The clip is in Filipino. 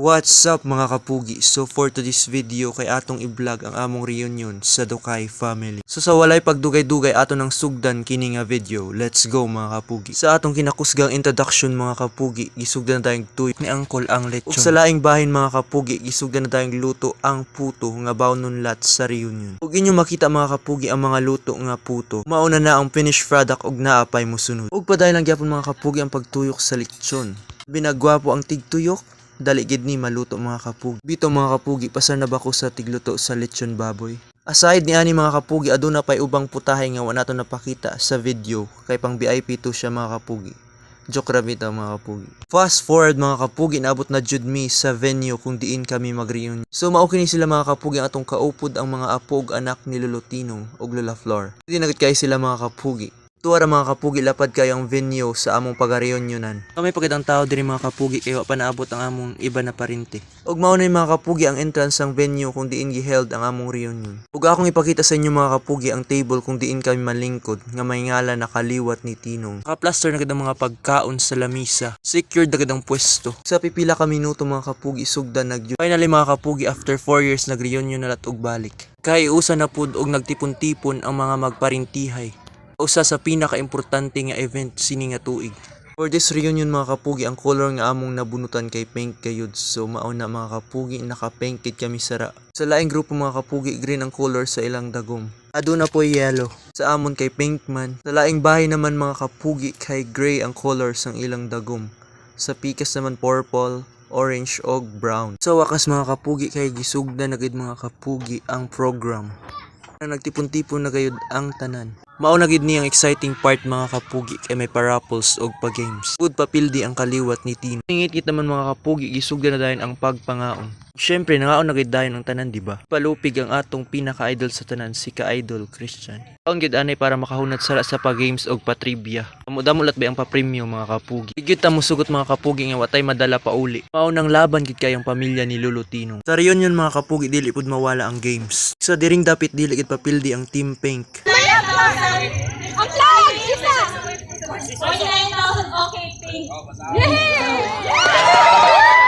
What's up mga kapugi? So for today's video kay atong i-vlog ang among reunion sa Dukay family. So sa walay pagdugay-dugay ato ng sugdan kini nga video. Let's go mga kapugi. Sa atong kinakusgang introduction mga kapugi, gisugdan na tayong tuyok ni Uncle ang lechon. Ug sa laing bahin mga kapugi, gisugdan na tayong luto ang puto nga bawnon lat sa reunion. Ug inyo makita mga kapugi ang mga luto nga puto. Mauna na ang finished product ug naapay mosunod. Ug paday lang gyapon mga kapugi ang pagtuyok sa lechon. Binagwapo ang tigtuyok. Dali gid ni maluto mga kapugi. Bito mga kapugi, pasar na ba ko sa tigluto sa lechon baboy? Aside ni ani mga kapugi, aduna pay ubang putahe nga wala nato napakita sa video kay pang VIP to siya mga kapugi. Joke ra bitaw mga kapugi. Fast forward mga kapugi, naabot na jud mi sa venue kung diin kami mag-reunion. So mao kini sila mga kapugi ang atong kaupod ang mga apo ug anak ni Lolo Tinong ug Lola Flor. Hindi nagit kay sila mga kapugi. Tuwara mga kapugi, lapad kayo ang venue sa among pag-reunionan. Kami pagitang tao diri mga kapugi kay wa pa naabot ang among iba na parente. Ug mao na mga kapugi ang entrance sang venue kung diin giheld ang among reunion. Ug akong ipakita sa inyo mga kapugi ang table kung diin kami malingkod nga may ngalan na kaliwat ni Tinong. Naka-plaster na gid ang mga pagkaon sa lamisa. Secured na gid ang pwesto. Sa pipila ka minuto mga kapugi, sugdan nag finally mga kapugi, after 4 years nag-reunion na lat og balik. Kay usa na pud og nagtipon-tipon ang mga magparintihay. Usa sa pinaka-importante nga event sini nga tuig. For this reunion mga kapugi, ang color nga among nabunutan kay pink kayod. So mao na mga kapugi, naka-pink kid kami sara. Sa laing grupo mga kapugi, green ang color sa ilang dagom. Aduna po yellow. Sa amon kay pink man. Sa laing bahay naman mga kapugi, kay gray ang color sang ilang dagom. Sa pikas naman purple, orange og brown. Sa wakas mga kapugi, kay gisugdan na gid mga kapugi ang program. Nagtipon-tipon na gayud ang tanan. Mao na gid ni ang exciting part mga kapugi kay may paraffles og pa-games. Food papildi ang kaliwat ni Tino. Ngit naman mga kapugi, gisugdan na dayon ang pagpangaon. Syempre nangaon na gid dayon ang tanan, di ba? Palupig ang atong pinaka-idol sa tanan, si ka-idol Christian. Kaon gid anay para makahunat sara sa pa-games og pa-trivia. Amo lat ba ang pa-premium mga kapugi. Higit ta mosugot mga kapugi nga watay madala pa uli. Mao nang laban gid kayong pamilya ni Lolo Tinong. Sa reunion mga kapugi, dili pud mawala ang games. Sa diring dapit dili gid papildi ang Team Pink. Ang flag! Isa! 49,000 okay, pink. Yay!